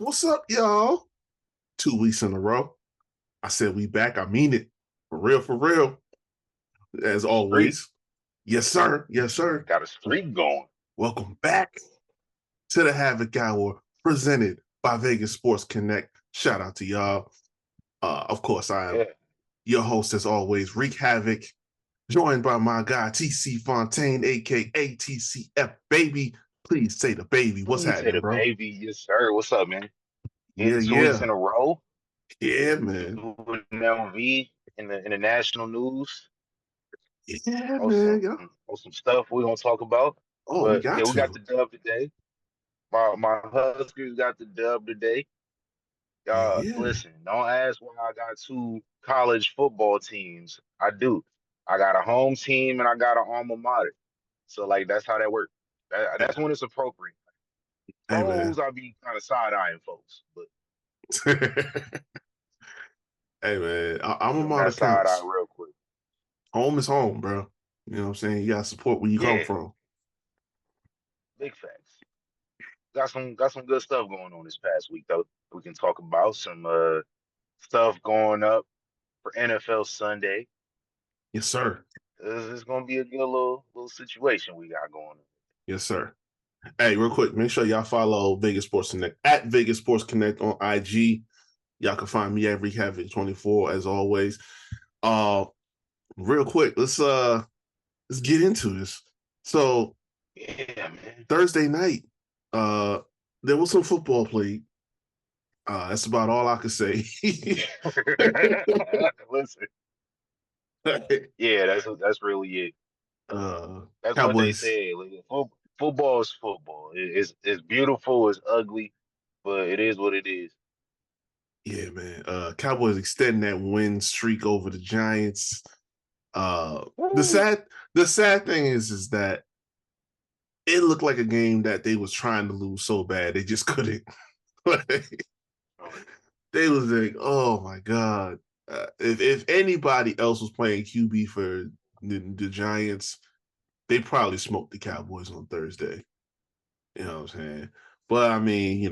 What's up, y'all? 2 weeks in a row. I said we back. I mean it. For real, for real. As Streak. always. Yes, sir. Yes, sir. Got a streak going. Welcome back to the Havoc Hour presented by Vegas Sports Connect. Shout out to y'all. Of course, I am Yeah. your host, as always, Wreak Havoc, joined by my guy, TC Fontaine, aka TCF Baby. Please say the baby. What's Please say happening, the bro? baby. Yes, sir. What's up, man? Yeah, Getting 2 weeks yeah. in a row. Yeah, man. Doing MV in the national news. Yeah, On man. some Yeah. on some stuff we're gonna talk about. Oh, we But got yeah, we got to. the dub today. My Huskers got the dub today. Yeah. Listen, don't ask why I got two college football teams. I do. I got a home team and I got an alma mater. So like that's how that works. That's when it's appropriate. Hey, man. Pros, I'll be kind of side eyeing folks, but Hey, man. I'm a give them model that side eye counts. real quick. Home is home, bro. You know what I'm saying? You got to support where you come Yeah, from. big facts. Got some good stuff going on this past week though. We can talk about some stuff going up for NFL Sunday. Yes, sir. It's gonna be a good little situation we got going on. Yes, sir. Hey, real quick, make sure y'all follow Vegas Sports Connect at Vegas Sports Connect on IG. Y'all can find me at Recap24 as always. Uh, real quick, let's get into this. So Yeah, man. Thursday night, uh, there was some football played. That's about all I can say. Listen, yeah, that's really it. uh, That's what they Cowboys, say. Like, football is football. It's beautiful. It's ugly, but it is what it is. yeah, man. Cowboys extend that win streak over the Giants. The Woo. sad thing is that it looked like a game that they was trying to lose so bad they just couldn't. Oh, They was like, oh my god. If anybody else was playing QB for the Giants, they probably smoked the Cowboys on Thursday. You know what I'm saying? But I mean,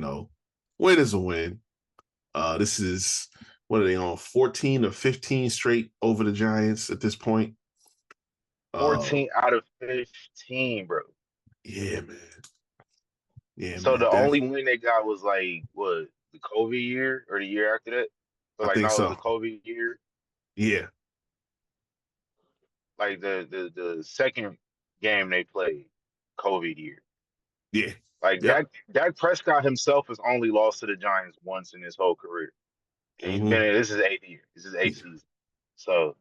win is a win. This is what are they on 14 or 15 straight over the Giants at this point? Uh, 14 out of 15, bro. yeah, man. Yeah, So man. the Dak, only win they got was like what, the COVID year or the year after that? But I like think no, it was so. the COVID year. Yeah, Like the second game they played, COVID year. yeah, Like yep. Dak Prescott himself has only lost to the Giants once in his whole career. And he's been Mm-hmm. in this is eighth year. This is eighth season. So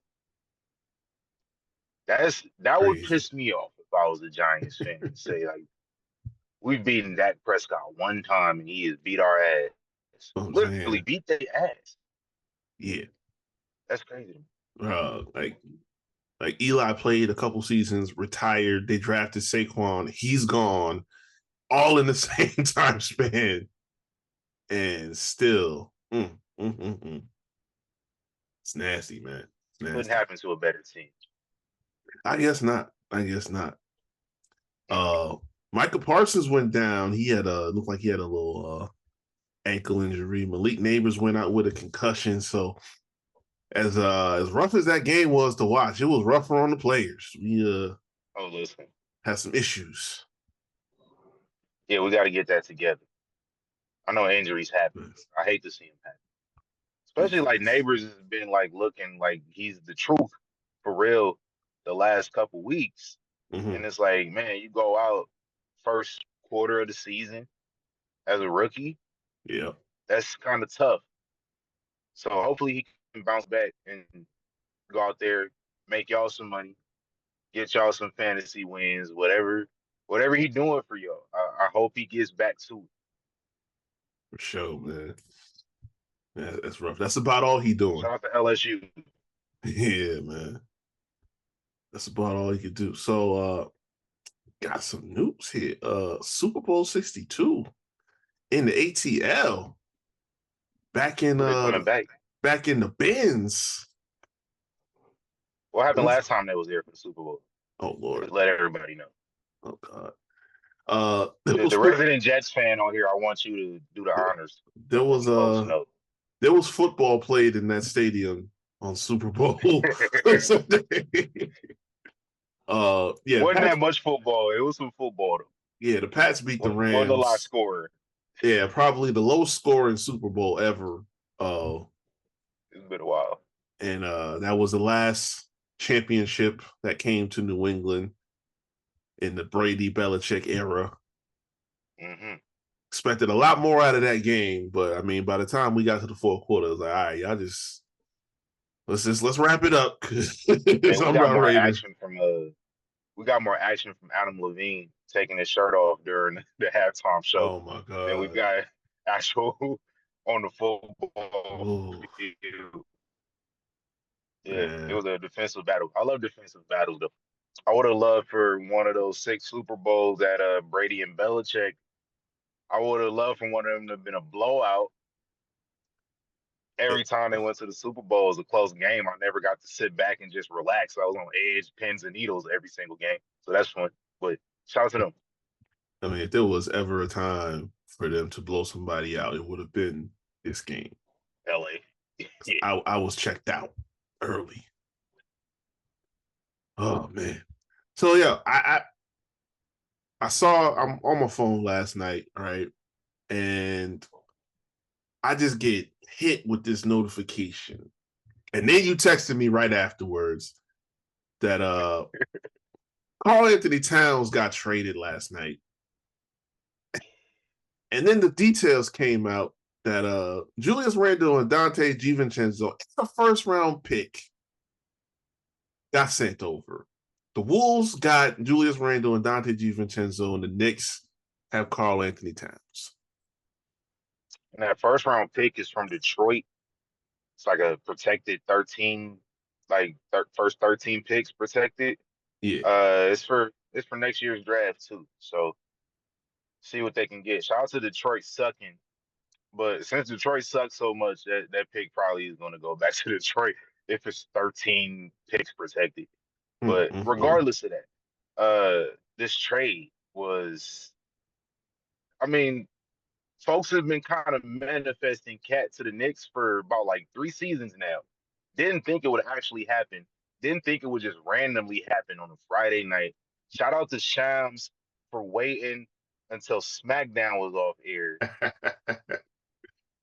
that would Crazy. piss me off if I was a Giants fan and say like we've beaten Dak Prescott one time and he has beat our ass. You know what I'm Literally saying? beat their ass. Yeah. That's crazy. Like Eli played a couple seasons, retired. They drafted Saquon. He's gone, all in the same time span, and still, it's nasty, man. It's Couldn't nasty. happen to a better team. I guess not. I guess not. Mm. Uh, Michael Parsons went down. He had a looked like he had a little ankle injury. Malik Neighbors went out with a concussion. So as rough as that game was to watch, it was rougher on the players. We Oh, listen. had some issues. Yeah, we got to get that together. I know injuries happen. I hate to see them happen. Big Especially like facts. Neighbors has been like looking like he's the truth for real the last couple weeks. Mm-hmm. And it's like, man, you go out first quarter of the season as a rookie, Yeah. that's kind of tough. So hopefully he can bounce back and go out there, make y'all some money, get y'all some fantasy wins, whatever he doing for y'all. I hope he gets back to it. For sure, man. Yeah, that's rough. That's about all he doing. Shout out to LSU. Yeah, man. That's about all he could do. So got some news here. Super Bowl 62 in the ATL. Back in But they coming back. back in the bins. What happened Over. last time they was there for the Super Bowl? Oh Lord. Just let everybody know. Oh God. There was The resident Jets fan on here, I want you to do the honors. there Let was the folks know. there was football played in that stadium on Super Bowl Sunday. Yeah, Wasn't Pats. that much football. It was some football though. Yeah, the Pats beat the Wasn't a lot Rams. scorer. Yeah, probably the lowest scoring Super Bowl ever. It's been a while. And that was the last championship that came to New England in the Brady Belichick era. Mm-hmm. Expected a lot more out of that game, but I mean, by the time we got to the fourth quarter, it was like, all right, y'all just let's wrap it up because And I'm about ready to. we got more action from Adam Levine taking his shirt off during the halftime show Oh my than we god, got actual on the football oh field. Yeah, it man, was a defensive battle. I love defensive battles though. I would have loved for one of those 6 Super Bowls that Brady and Belichick. I would have loved for one of them to have been a blowout. Every time they went to the Super Bowl, it was a close game. I never got to sit back and just relax. I was on edge, pins and needles every single game. So that's fun. But shout out to them. I mean, if there was ever a time for them to blow somebody out, it would have been this game. LA. Yeah. I was checked out early. Oh man. So yeah, I saw I'm on my phone last night, right? And I just get hit with this notification. And then you texted me right afterwards that Karl Anthony Towns got traded last night. And then the details came out that Julius Randle and Dante DiVincenzo, it's a first round pick, got sent over. The Wolves got Julius Randle and Dante DiVincenzo, and the Knicks have Karl Anthony Towns. And that first round pick is from Detroit. It's like a protected 13, like first 13 picks protected. Yeah. It's for next year's draft too. So see what they can get. Shout out to Detroit sucking. But since Detroit sucks so much, that pick probably is going to go back to Detroit if it's 13 picks protected. But Mm-hmm. regardless of that, this trade was, I mean, folks have been kind of manifesting Cat to the Knicks for about like 3 seasons now. Didn't think it would actually happen. Didn't think it would just randomly happen on a Friday night. Shout out to Shams for waiting until SmackDown was off air.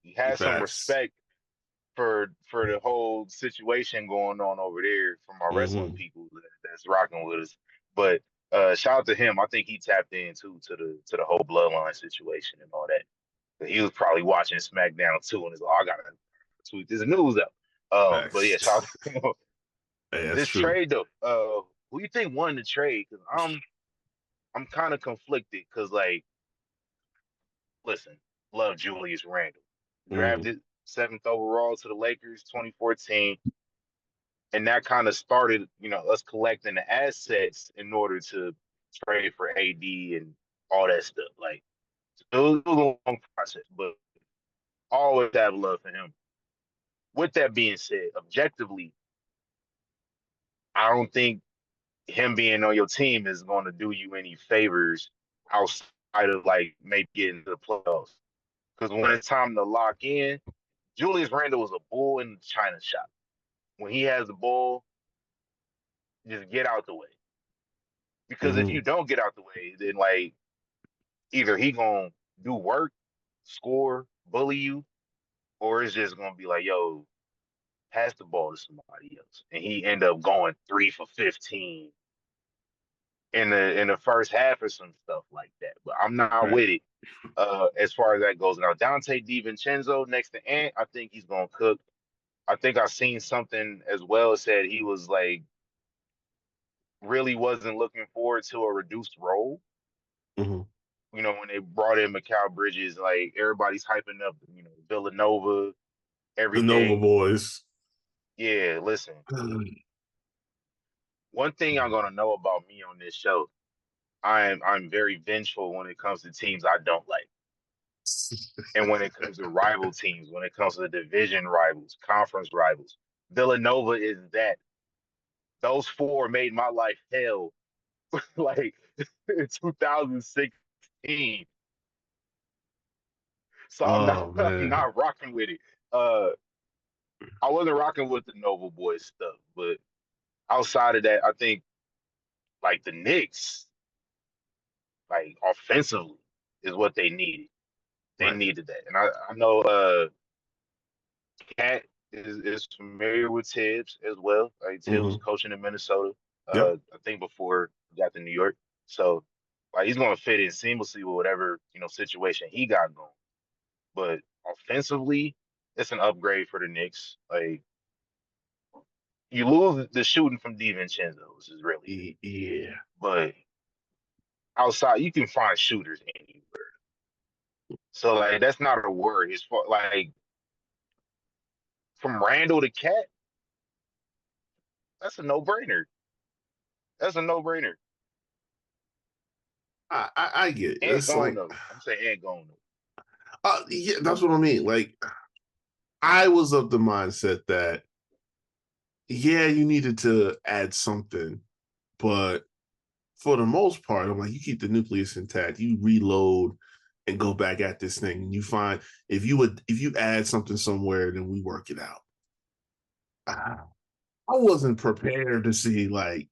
He had some Facts. respect for the whole situation going on over there from our wrestling Mm-hmm. people that's rocking with us. But shout out to him. I think he tapped into to the whole bloodline situation and all that. He was probably watching SmackDown too, and he's like, oh, I gotta tweet this news out. But yeah, shout out Facts. to him. Hey, that's This true. trade though. Who you think won the trade? Because I'm kind of conflicted. Because like, listen, love Julius Randle, Mm-hmm. drafted 7th overall to the Lakers, 2014, and that kind of started, us collecting the assets in order to trade for AD and all that stuff. Like, it was a long process, but I always have love for him. With that being said, objectively, I don't think him being on your team is going to do you any favors outside of like maybe getting to the playoffs. Because when Right. it's time to lock in, Julius Randle was a bull in the china shop. When he has the ball, just get out the way. Because if Mm-hmm. you don't get out the way, then like either he gonna do work, score, bully you, or it's just gonna be like, yo, pass the ball to somebody else. And he end up going 3 for 15 in the first half or some stuff like that. But I'm not Right. with it as far as that goes. Now Dante DiVincenzo next to Ant, I think he's gonna cook. I think I seen something as well said he was like really wasn't looking forward to a reduced role. Mm-hmm. When they brought in Mikal Bridges, like everybody's hyping up, Villanova, The Nova everything. Boys. Yeah, listen. One thing I'm gonna know about me on this show, I'm very vengeful when it comes to teams I don't like. And when it comes to rival teams, when it comes to division rivals, conference rivals, Villanova is that. Those four made my life hell like in 2006. team. So I'm not Oh I'm man. not rocking with it. Uh, I wasn't rocking with the Nova Boys stuff, but outside of that, I think like the Knicks, like offensively, is what they needed. They Right. needed that, and I know Cat is familiar with Tibbs as well. Like Tibbs was Mm-hmm. coaching in Minnesota, Yep. I think before he got to New York. So like he's gonna fit in seamlessly with whatever situation he got going. But offensively, it's an upgrade for the Knicks. Like you lose the shooting from DiVincenzo, which is really it. Yeah. But outside, you can find shooters anywhere. So like that's not a worry. As far like from Randall to Cat, that's a no brainer. That's a no brainer. I get it. And It's gone like though. I'm saying and gone though. yeah, that's what I mean. Like I was of the mindset that yeah, you needed to add something, but for the most part, I'm like, you keep the nucleus intact, you reload and go back at this thing, and you find if you add something somewhere, then we work it out. I wasn't prepared to see like,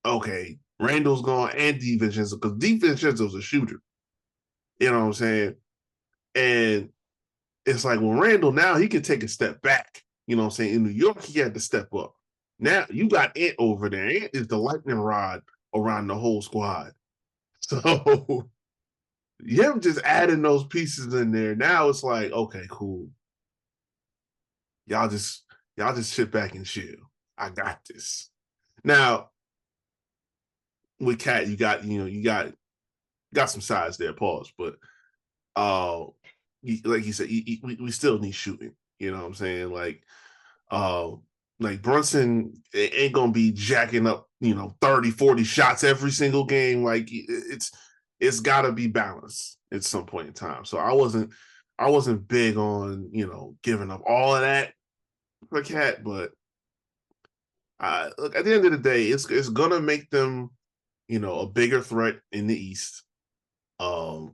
okay, Randall's gone and DiVincenzo, because DiVincenzo's a shooter. You know what I'm saying? And it's like, well, Randall now he can take a step back. You know what I'm saying? In New York, he had to step up. Now you got Ant over there. Ant is the lightning rod around the whole squad. So him just adding those pieces in there. Now it's like, okay, cool. Y'all just y'all just sit back and chill. I got this. Now with Cat, you got some size there. Pause, but uh, like you said, we still need shooting. You know what I'm saying? Uh, like Brunson ain't gonna be jacking up 30, 40 shots every single game. Like it's got to be balanced at some point in time. So I wasn't big on giving up all of that for Cat, but look, at the end of the day, it's gonna make them a bigger threat in the East. Um,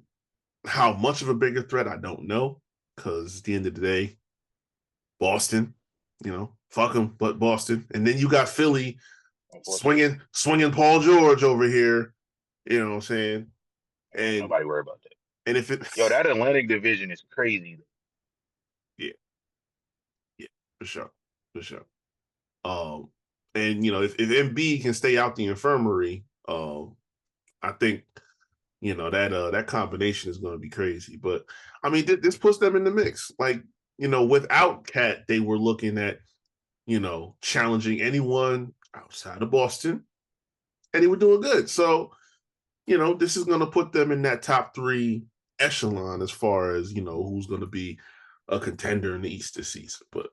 how much of a bigger threat, I don't know, because at the end of the day, Boston, fuck them, but Boston, and then you got Philly Unfortunately, swinging Paul George over here. You know what I'm saying? ain't And nobody worry about that. and if it, Yo, that Atlantic division is crazy. yeah, yeah, for sure, for sure. Um, and if MB can stay out the infirmary, I think that combination is going to be crazy. But I mean, this puts them in the mix. Like without Cat, they were looking at challenging anyone outside of Boston, and they were doing good. So this is going to put them in that top three echelon as far as who's going to be a contender in the East this season. But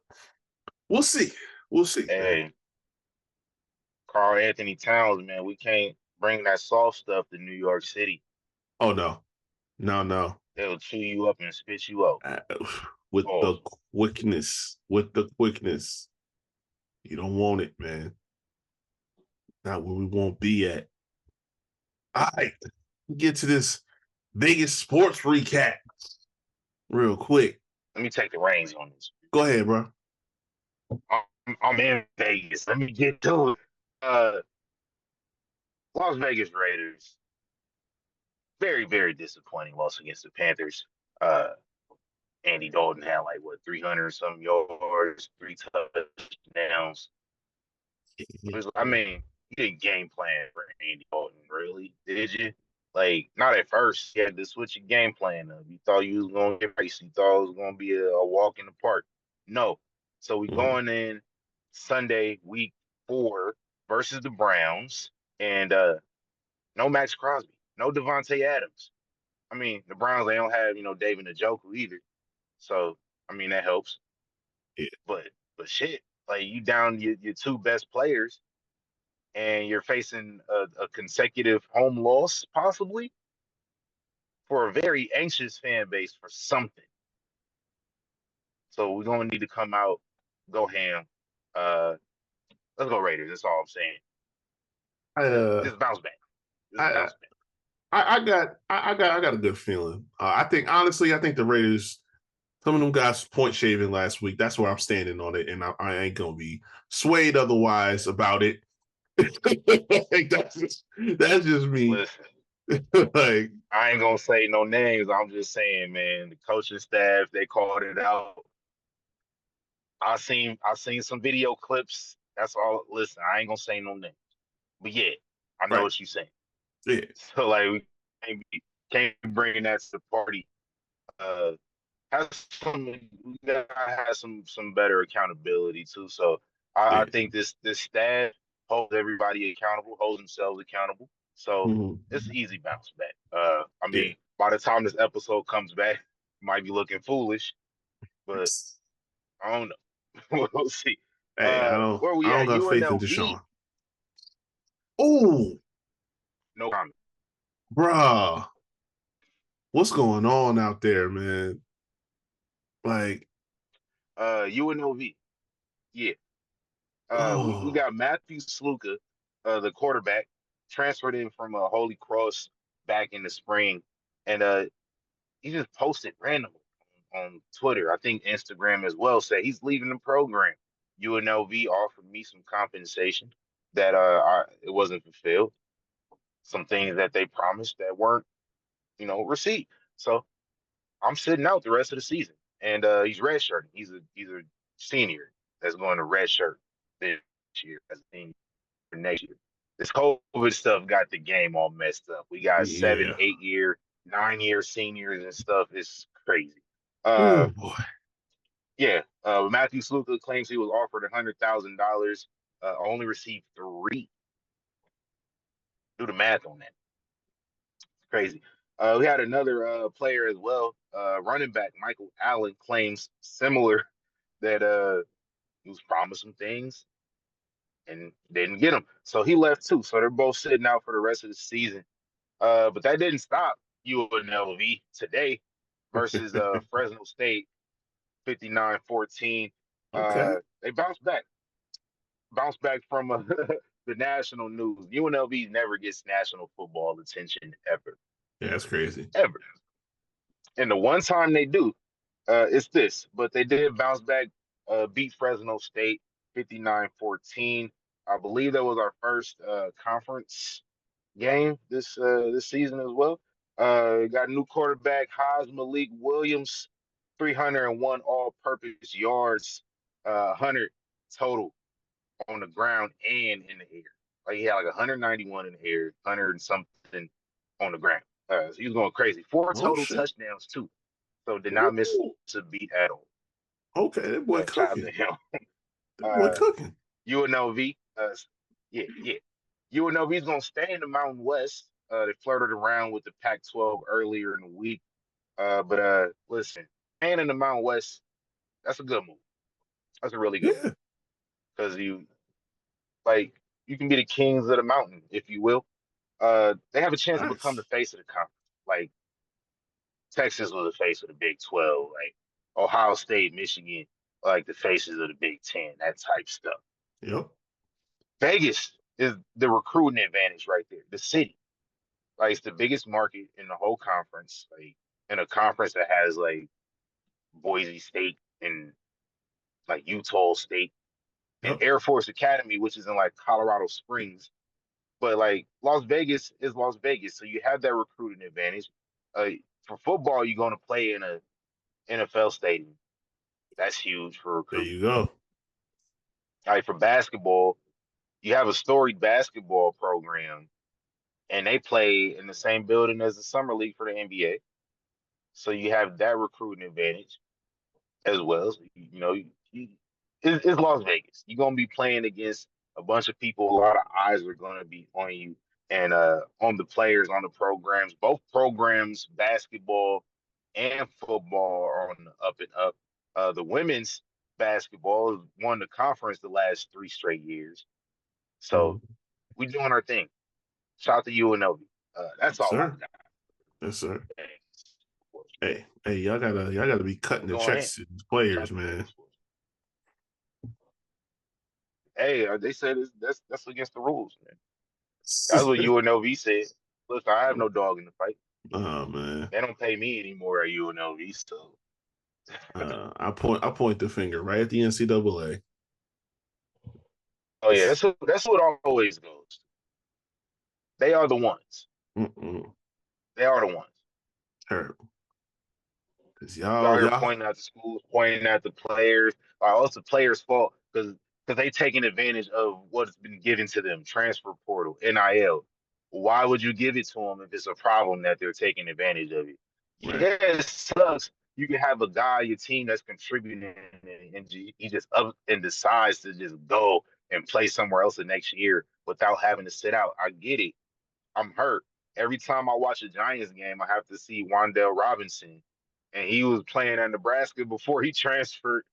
we'll see. We'll see, man. Hey, Karl Anthony Towns, man, we can't bring that soft stuff to New York City. Oh no, no, no. They'll chew you up and spit you out. Uh, with the Pause. quickness, you don't want it, man. Not where we won't be at. All right, get to this Vegas sports recap real quick. Let me take the reins on this. Go ahead, bro. I'm in Vegas. Let me get to it. Uh, Las Vegas Raiders. Very, very disappointing loss against the Panthers. Uh, Andy Dalton had like what 300 some yards, 3 touchdowns. I mean, you didn't game plan for Andy Dalton, really, did you? Like, not at first. You had to switch your game plan up. You thought you was gonna get race. You thought it was gonna be a walk in the park. No. So we Mhm. going in Sunday, week 4 versus the Browns, and no Max Crosby, no Devontae Adams. I mean, the Browns they don't have David Njoku either. So I mean that helps. Yeah. But shit, like you down your two best players and you're facing a consecutive home loss, possibly for a very anxious fan base for something. So we're gonna need to come out, go ham. Uh, let's go Raiders. That's all I'm saying. I Just uh just bounce back. Just I bounce back. I got a good feeling. I think honestly, I think the Raiders. Some of them guys point shaving last week. That's where I'm standing on it, and I ain't gonna be swayed otherwise about it. Like, that's just me. Listen, Like, I ain't gonna say no names. I'm just saying, man, the coaching staff, they called it out. I seen some video clips. That's all. Listen, I ain't gonna say no names. But yeah, I know right? what you're saying. Yeah, So like we can't bring that to the party. Uh has some we gotta have some better accountability too. So I yeah. think this staff holds everybody accountable, holds themselves accountable. So it's an easy bounce back. I Yeah. mean, by the time this episode comes back, might be looking foolish, but I don't know. We'll see. Hey, Where I we don't at? got faith in UNLV? Deshaun. Oh, No comment. bruh, what's going on out there, man? Like, UNLV. Yeah. We oh, got Matthew Sluka, the quarterback, transferred in from Holy Cross back in the spring, and he just posted randomly on Twitter. I think Instagram as well. Said he's leaving the program. UNLV offered me some compensation that it wasn't fulfilled. Some things that they promised that weren't received. So I'm sitting out the rest of the season, and he's redshirting. He's a senior that's going to redshirt this year as a senior next year. This COVID stuff got the game all messed up. We got seven, yeah. 8 year, 9 year seniors and stuff. It's crazy. Oh Uh, boy. yeah. Matthew Sluka claims he was offered $100,000. Only received three. Do the math on that. Crazy. We had another player as well. Running back Michael Allen claims similar that he was promised some things and didn't get them. So he left too. So they're both sitting out for the rest of the season. But that didn't stop UNLV today versus Fresno State 59-14. Okay. They bounced back from the national news. UNLV never gets national football attention ever, Yeah, that's crazy. ever. And the one time they do, it's this. But they did bounce back, beat Fresno State 59-14. I believe that was our first conference game this season as well. Got a new quarterback, Haas Malik Williams, 301 all-purpose yards, 100 total on the ground and in the air. Like he had like 191 in the air, 100 and something on the ground. So he was going crazy. Four Oh total shit. touchdowns too. So did not miss Ooh. a beat at all. Okay, that boy Shout out cooking. to him. That boy Uh, cooking. UNLV, yeah, yeah. UNLV is gonna stay in the Mountain West. They flirted around with the Pac-12 earlier in the week, but listen, staying in the Mountain West, that's a good move. That's a really good move Yeah. because you can be the kings of the mountain, if you will. They have a chance to become the Nice. face of the conference. Like Texas was the face of the Big 12, like Ohio State, Michigan, like the faces of the Big Ten, that type stuff. Yep. Vegas is the recruiting advantage right there. The city, like it's the biggest market in the whole conference, like in a conference that has like Boise State and like Utah State and Yep. Air Force Academy, which is in like Colorado Springs. But like Las Vegas is Las Vegas, so you have that recruiting advantage. Uh, for football, you're going to play in a NFL stadium. That's huge for There recruiting. you go. Like for basketball, you have a storied basketball program, and they play in the same building as the summer league for the NBA. So you have that recruiting advantage as well. So, it's Las Vegas. You're gonna be playing against a bunch of people. A lot of eyes are gonna be on you and on the players, on the programs. Both programs, basketball and football, are on the up and up. The women's basketball has won the conference the last 3 straight years. So Mhm. we doing our thing. Shout out to UNLV. That's Yes, all I sir. got. Yes, sir. Thanks. Hey, y'all gotta be cutting the Go ahead. checks to these Shout players, out to man. Vegas. Hey, they said that's against the rules, man. That's what UNLV said. Look, I have no dog in the fight. Oh man. They don't pay me anymore at UNLV, so I point the finger right at the NCAA. oh yeah, that's what always goes. They are the ones. Mm-mm, They are the ones. terrible. Cause You out here y'all pointing at the schools, pointing at the players. It's the players' fault because they taking advantage of what's been given to them, transfer portal, NIL. Why would you give it to them if it's a problem that they're taking advantage of it? right, Yeah, it sucks. You can have a guy, your team that's contributing, and he just up and decides to just go and play somewhere else the next year without having to sit out. I get it. I'm hurt. Every time I watch a Giants game, I have to see Wandale Robinson, and he was playing at Nebraska before he transferred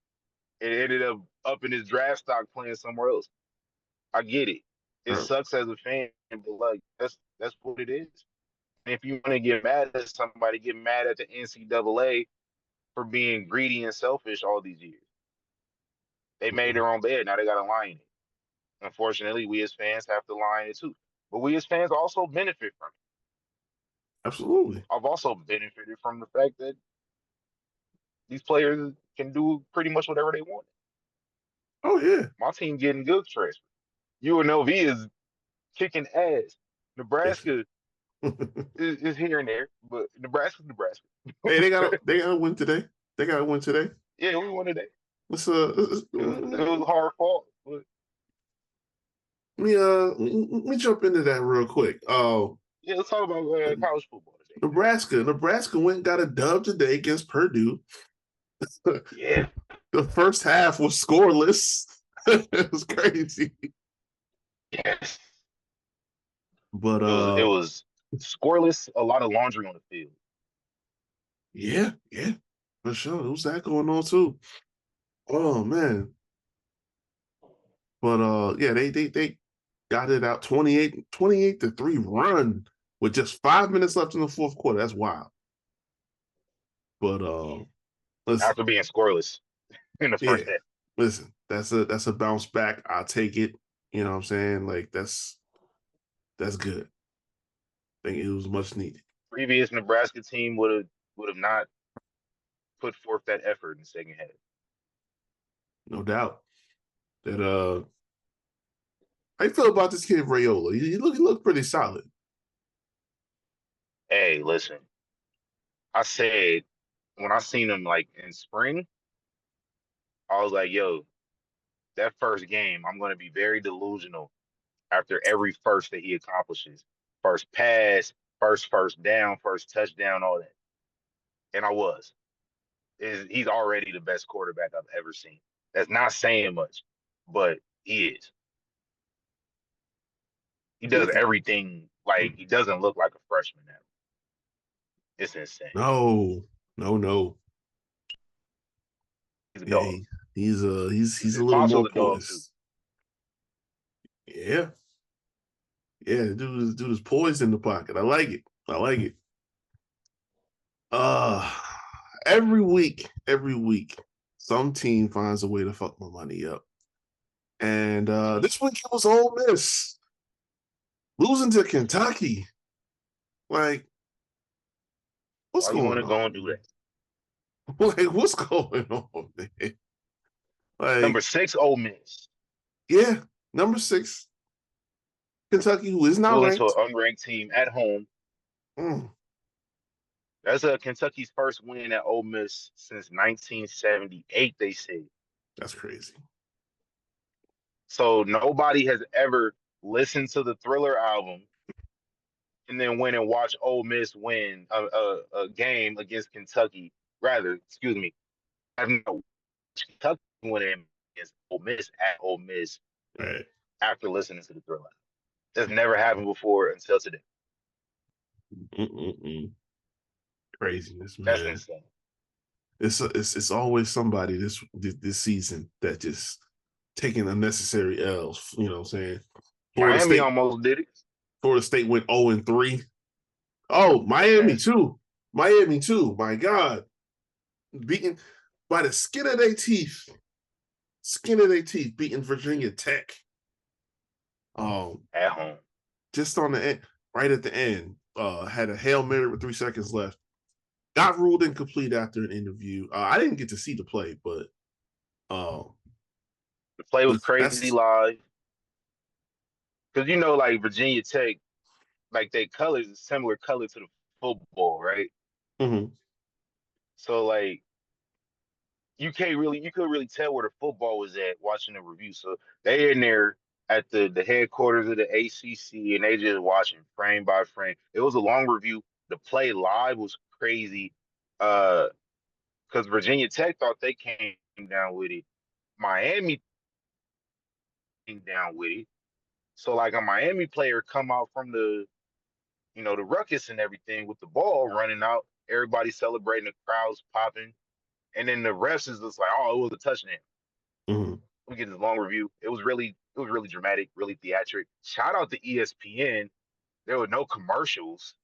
and ended up in his draft stock playing somewhere else. I get it. It terrible. sucks as a fan, but like that's what it is. And if you want to get mad at somebody, get mad at the NCAA for being greedy and selfish all these years. They made their own bed. Now they got to lie in it. Unfortunately, we as fans have to lie in it too. But we as fans also benefit from it. Absolutely. I've also benefited from the fact that these players can do pretty much whatever they want. Oh yeah. My team getting good transfer. UNLV is kicking ass. Yes. Nebraska is here and there, but Nebraska's Nebraska. Hey, they got a win today. They got a win today. Yeah, we won today. Let's It was hard fought, but let me jump into that real quick. yeah, let's talk about college football today. Nebraska went and got a dub today against Purdue. Yeah, The first half was scoreless. It was crazy. yes, But it was scoreless. A lot of laundry on the field. yeah, for sure. There was that going on too. Oh man. But yeah, they got it out 28-3 run with just 5 minutes left in the fourth quarter. That's wild. But listen, After being scoreless in the yeah, first half. listen, that's a bounce back. I'll take it. You know what I'm saying? Like that's good. I think it was much needed. Previous Nebraska team would have not put forth that effort in the second half. No doubt. That how you feel about this kid Rayola? He looked pretty solid. Hey, listen, I said when I seen him like in spring, I was like, yo, that first game, I'm going to be very delusional after every first that he accomplishes. First pass, first down, first touchdown, all that. And I was. He's already the best quarterback I've ever seen. That's not saying much, but he is. He Yeah. does everything like he doesn't look like a freshman now. It's insane. No, no. He's a Yeah, dog. he's a His little mom's more a dog too. poised. Yeah, dude is poised in the pocket. I like it. I like it. Uh every week, some team finds a way to fuck my money up. And this week it was Ole Miss losing to Kentucky. Like, what's Why you want going to go on, and do man? that? Like, what's going on, man? Number Like, 6, Ole Miss. yeah, number 6, Kentucky, who is not Losing to ranked. an unranked team at home. Mm, That's Kentucky's first win at Ole Miss since 1978, they say. that's crazy. So nobody has ever listened to the Thriller album and then went and watched Ole Miss win a game against Kentucky. Rather, excuse me, I've not watched Kentucky win against Ole Miss at Ole Miss Right. after listening to the Thriller album. That's never happened before until today. Mm-mm-mm. Craziness, That's man. insane. It's always somebody this season that just taking unnecessary L's. You know what I'm saying? Florida Miami State. almost did it. Florida State went 0-3. Oh, Miami Yes. too. Miami too. My God, beaten by the skin of their teeth. Skin of their teeth, beating Virginia Tech. At home. Just on the end, right at the end. had a Hail Mary with 3 seconds left. Got ruled incomplete after an interview. I didn't get to see the play, but uh, The play was crazy that's live because like Virginia Tech, like their colors is similar color to the football, right? mm-hmm, So like you could really tell where the football was at watching the review. So they in there at the headquarters of the ACC and they just watching frame by frame. It was a long review. The play live was crazy. Because Virginia Tech thought they came down with it. Miami came down with it. So like a Miami player come out from the ruckus and everything with the ball running out, everybody celebrating, the crowds popping, and then the refs is just like, oh, it was a touchdown. mm-hmm. We get this long review. It was really dramatic, really theatric. Shout out to ESPN. There were no commercials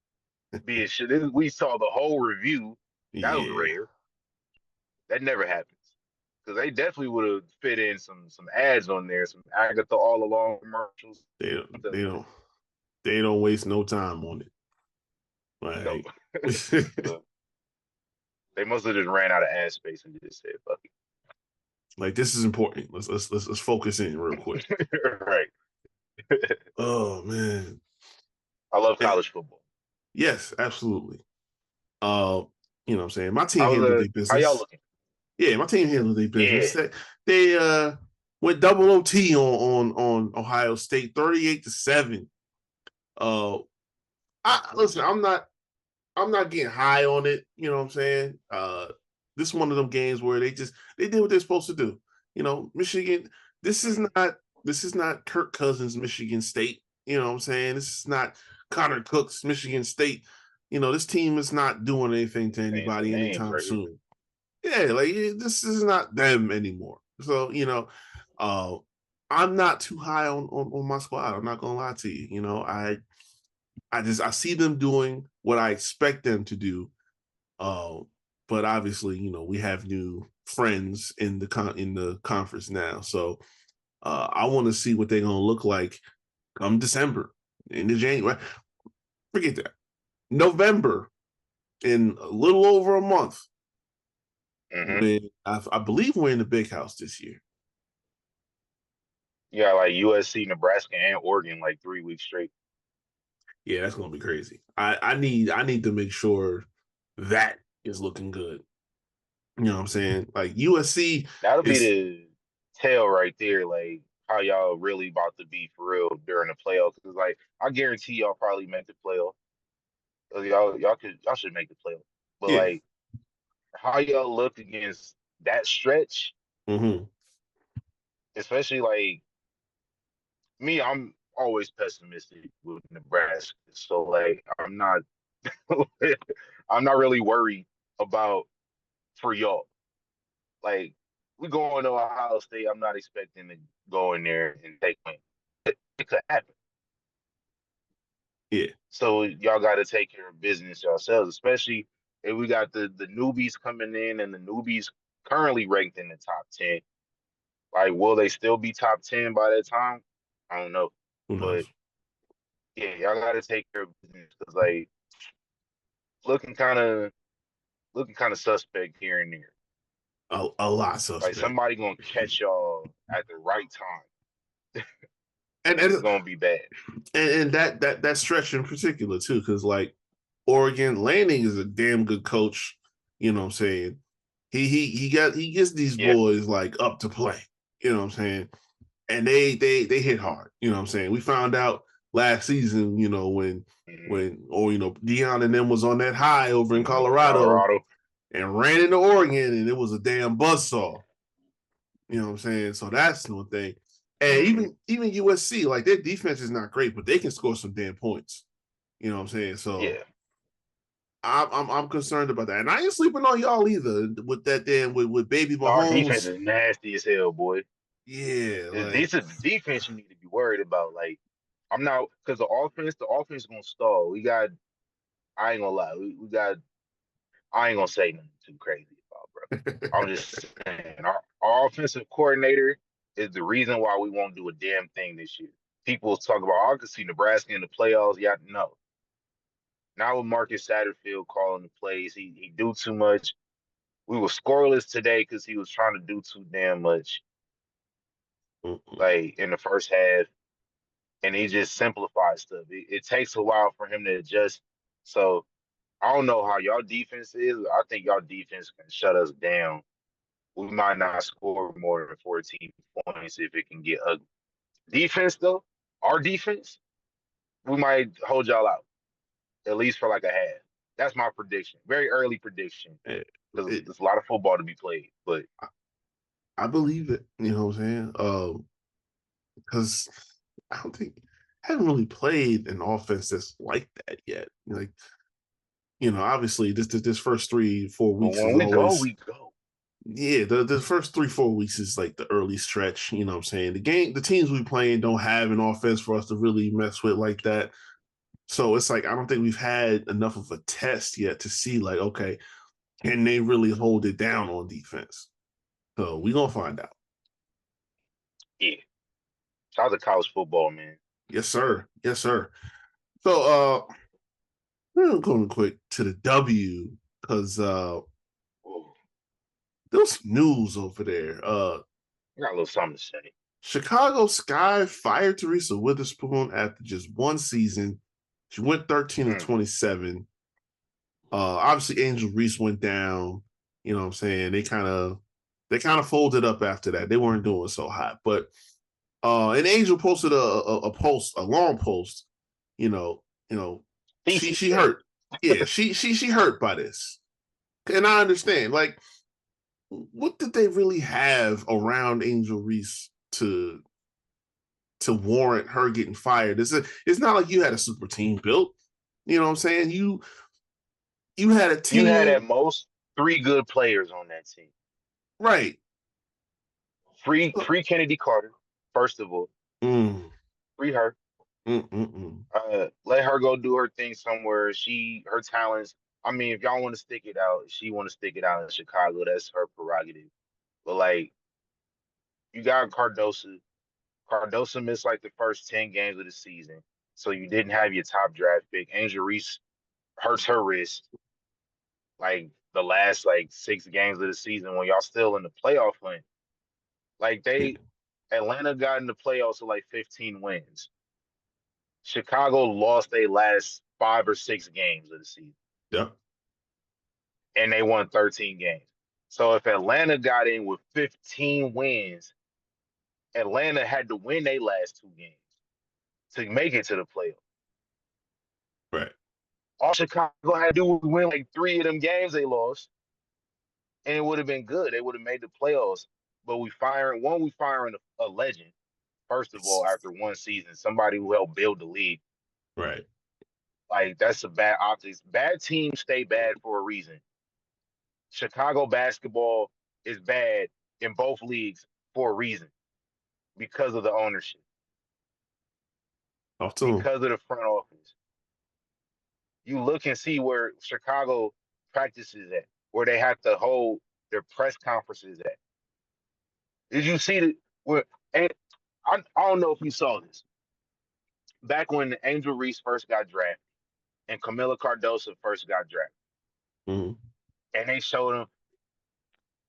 being shit. We saw the whole review. That was Yeah, rare. That never happens. Because they definitely would have fit in some ads on there, some Agatha all along commercials, they don't something they like don't they don't waste no time on it. no. Like, So they must have just ran out of ad space and just said, "Fuck like this is important. Let's focus in real quick. it." Right. Oh man, I love and college football. yes, absolutely. Uh, you know what I'm saying? My team How was handled their how y'all business. looking? Yeah, my team handled their Yeah. business. They went double OT on Ohio State, 38-7. Uh, listen, I'm not getting high on it. You know what I'm saying? This is one of them games where they did what they're supposed to do. Michigan. This is Mhm. not this is not Kirk Cousins Michigan State. You know what I'm saying? This is not Connor Cook's Michigan State. This team is not doing anything to Saying some anybody names anytime right here. soon. Yeah, like this is not them anymore. So uh, I'm not too high on my squad. I'm not gonna lie to you. I see them doing what I expect them to do. Uh, but obviously, we have new friends in the conference now, so I want to see what they're gonna look like come December, into January. Forget that. November, in a little over a month, Hmm. when I believe we're in the big house this year. Yeah, like USC, Nebraska, and Oregon, like 3 weeks straight. Yeah, that's gonna be crazy. I need to make sure that is looking good. You know what I'm saying? Like USC That'll be is the tell right there, like how y'all really about to be for real during the playoffs. Because like I guarantee y'all probably make the playoff. 'Cause y'all should make the playoff. But yeah. like how y'all look against that stretch, Mm-hmm. especially like me, I'm always pessimistic with Nebraska. So like I'm not really worried about for y'all. Like we going to Ohio State, I'm not expecting to go in there and take win. It could happen. Yeah. So y'all got to take care of business yourselves, especially if we got the newbies coming in and the newbies currently ranked in the top 10. Like, will they still be top 10 by that time? I don't know. Who But knows? yeah, y'all got to take care of business because like looking kind of looking kind of suspect here and there. A lot Like suspect. somebody gonna catch y'all at the right time, And and it's and gonna be bad. and that stretch in particular too, because like Oregon Lanning is a damn good coach. You know what I'm saying? He gets these Yeah. boys like up to play. You know what I'm saying? And they hit hard. You know what I'm saying? We found out last season, Hmm. Dion and them was on that high over in Colorado Colorado. and ran into Oregon and it was a damn buzzsaw. You know what I'm saying? So that's one thing. And Hmm. even USC, like their defense is not great, but they can score some damn points. You know what I'm saying? So Yeah. I'm concerned about that. And I ain't sleeping on y'all either with that damn with baby Our defense Mahomes. is nasty as hell, boy. Yeah, It's like decent. The defense you need to be worried about. Like I'm not because the offense is gonna stall. I ain't gonna lie. We got. I ain't gonna say nothing too crazy about, bro. I'm just saying our offensive coordinator is the reason why we won't do a damn thing this year. People talk about, I could see Nebraska in the playoffs. Yeah, no. Now with Marcus Satterfield calling the plays, he do too much. We were scoreless today because he was trying to do too damn much, Mm-mm. like in the first half, and he just simplifies stuff. It takes a while for him to adjust. So I don't know how y'all defense is. I think y'all defense can shut us down. We might not score more than 14 points if it can get ugly. Defense though, our defense, we might hold y'all out at least for like a half. That's my prediction. Very early prediction It, because it, there's a lot of football to be played. But I believe it. You know what I'm saying? Because I don't think I haven't really played an offense that's like that yet. Like, obviously this first 3-4 weeks when is we go, always, we go. yeah, the first 3-4 weeks is like the early stretch. You know what I'm saying? The teams we playing don't have an offense for us to really mess with like that. So it's like I don't think we've had enough of a test yet to see like, okay, can they really hold it down on defense? So we gonna find out. Yeah, shout out to college football, man. Yes, sir. Yes, sir. So we're going quick to the W because Oh, there was some news over there. I got a little something to say. Chicago Sky fired Teresa Witherspoon after just one season. She went 13 and Mm. 27. Obviously Angel Reese went down. You know what I'm saying? They kind of folded up after that. They weren't doing so hot. But and Angel posted a post, a long post, you know, you know, Thesis she statement. hurt. Yeah, she hurt by this. And I understand. Like, what did they really have around Angel Reese to warrant her getting fired? It's not like you had a super team built. You know what I'm saying? You had a You had at team, most three good players on that team. right? Free Kennedy Carter, first of all. Mm, Free her. mm, mm, mm. Let her go do her thing somewhere. Her talents. I mean, if y'all want to stick it out, she want to stick it out in Chicago. That's her prerogative. But like, you got Cardosa. Cardosa missed like the first 10 games of the season, so you didn't have your top draft pick. Angel Reese hurts her wrist like the last like 6 games of the season when y'all still in the playoff hunt. Like Yeah, Atlanta got in the playoffs with like 15 wins. Chicago lost their last 5 or 6 games of the season, yep, and they won 13 games. So if Atlanta got in with 15 wins, Atlanta had to win their last 2 games to make it to the playoffs. right. All Chicago had to do was win like 3 of them games they lost, and it would have been good. They would have made the playoffs. But we firing a legend, first of all, after one season, somebody who helped build the league. Right. Like that's a bad optics. Bad teams stay bad for a reason. Chicago basketball is bad in both leagues for a reason because of the ownership, Talk to him. because of the front office. You look and see where Chicago practices at, where they have to hold their press conferences at. Did you see the where? And I don't know if you saw this back when Angel Reese first got drafted and Camila Cardoso first got drafted, Mm-hmm. and they showed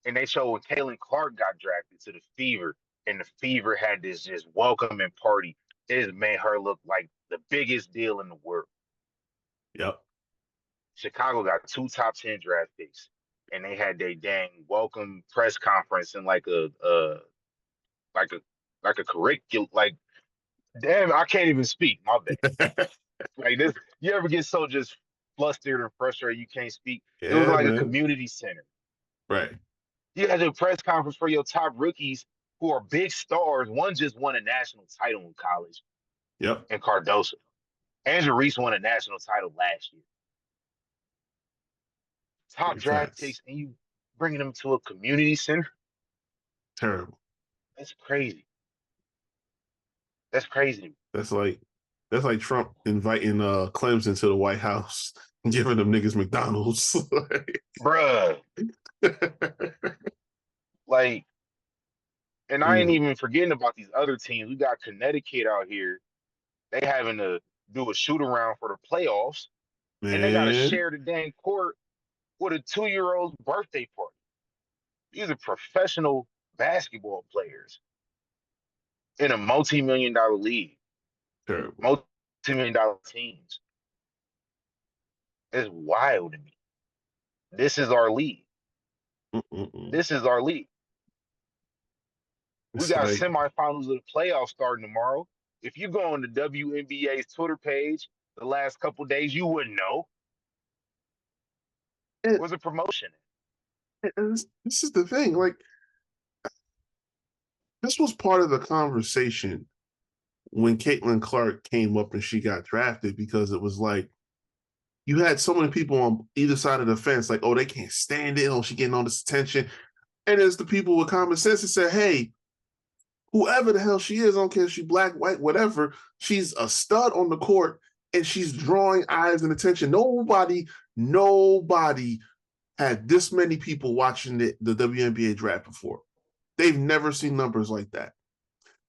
when Kaylin Clark got drafted to the Fever, and the Fever had this just welcoming party. It made her look like the biggest deal in the world. Yep. Chicago got 2 top 10 draft picks, and they had their dang welcome press conference and like a like a curriculum. Like, damn, I can't even speak. My bad. Like this, you ever get so just flustered and frustrated you can't speak? It was Yeah, like a man. community center. Right. You had a press conference for your top rookies who are big stars. One just won a national title in college, Yep. and Cardoso. Andrew Reese won a national title last year. Top Big draft facts. picks, and you bringing them to a community center? Terrible. That's crazy. That's crazy. That's like that's like Trump inviting Clemson to the White House, giving them niggas McDonald's. Bruh. Like, and I ain't Mm, even forgetting about these other teams. We got Connecticut out here. They having to do a shoot around for the playoffs. and they got to Man, share the dang court with a 2-year-old's birthday party. These are professional basketball players in a multi-million-dollar league, terrible. multi-million-dollar teams. It's wild to me. This is our league. Mm-mm-mm. This is our league. We It's got like semifinals of the playoffs starting tomorrow. If you go on the WNBA's Twitter page the last couple days, you wouldn't know. it, Where's the promotion? this is the thing. Like this was part of the conversation when Caitlin Clark came up and she got drafted because it was like you had so many people on either side of the fence, like, oh, they can't stand it. Oh, she getting all this attention. And there's the people with common sense that said, hey, whoever the hell she is, I don't care if she's black, white, whatever, she's a stud on the court and she's drawing eyes and attention. Nobody had this many people watching the WNBA draft before. They've never seen numbers like that.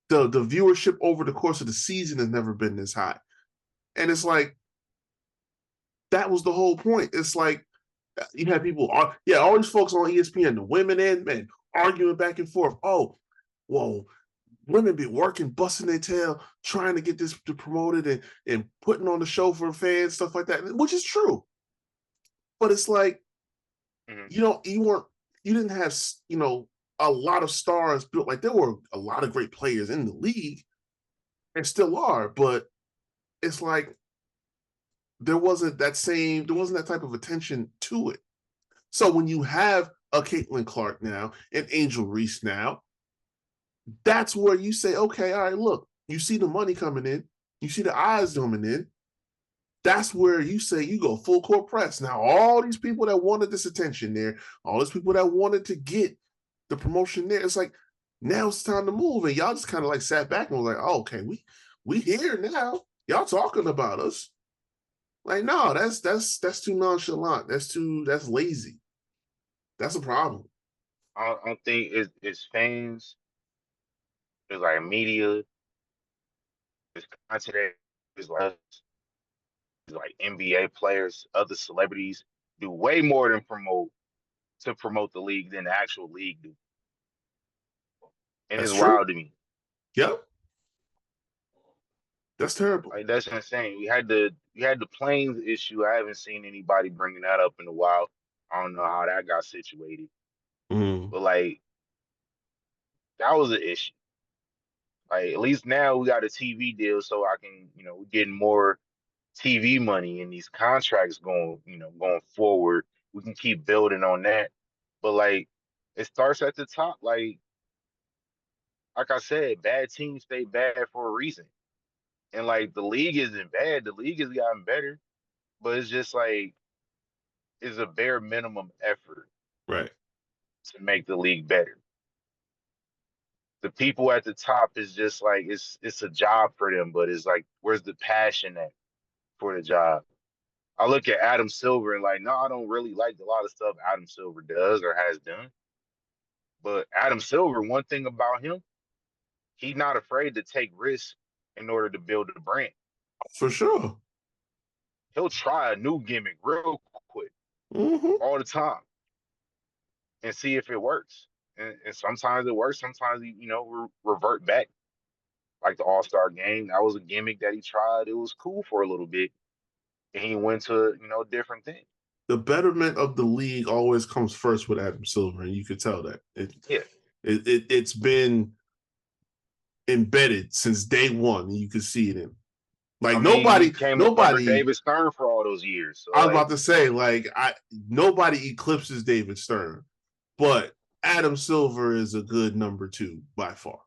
The viewership over the course of the season has never been this high. And it's like, that was the whole point. It's like, you had people, all these folks on ESPN, the women and men, arguing back and forth. Oh, whoa, women be working, busting their tail, trying to get this promoted and putting on the show for fans, stuff like that, which is true. But it's like, Mm-hmm. you didn't have, a lot of stars built. Like there were a lot of great players in the league and still are, but it's like there wasn't that type of attention to it. So when you have a Caitlin Clark now, an Angel Reese now, that's where you say, okay, all right, look, you see the money coming in, you see the eyes coming in. That's where you say you go full court press. Now, all these people that wanted this attention there, all these people that wanted to get the promotion there, it's like now it's time to move. And y'all just kind of like sat back and was like, oh, okay, we here now. Y'all talking about us. Like, no, that's too nonchalant. That's lazy. That's a problem. I don't think it's fans, it's like media, it's content, it's like NBA players, other celebrities do way more than promote the league than the actual league do. And That's it's true. wild to me. Yep. That's terrible. Like that's insane. We had the planes issue. I haven't seen anybody bringing that up in a while. I don't know how that got situated, Mm, but like that was an issue. Like at least now we got a TV deal, so I can, we're getting more TV money and these contracts going forward. We can keep building on that. But like it starts at the top. Like I said, bad teams stay bad for a reason. And like the league isn't bad. The league has gotten better, but it's just like it's a bare minimum effort right. to make the league better. The people at the top is just like it's a job for them, but it's like where's the passion at for the job? I look at Adam Silver and like, no, I don't really like a lot of stuff Adam Silver does or has done. But Adam Silver, one thing about him, he's not afraid to take risks in order to build a brand. For sure. He'll try a new gimmick real quick Mm-hmm. all the time and see if it works. And sometimes it works. Sometimes revert back. Like the All Star game, that was a gimmick that he tried. It was cool for a little bit, and he went to different thing. The betterment of the league always comes first with Adam Silver, and you could tell that Yeah, it's been embedded since day one, and you could see it in like I mean, he nobody, came up under nobody. David Stern for all those years. So I was like, about to say nobody eclipses David Stern, but Adam Silver is a good number two by far.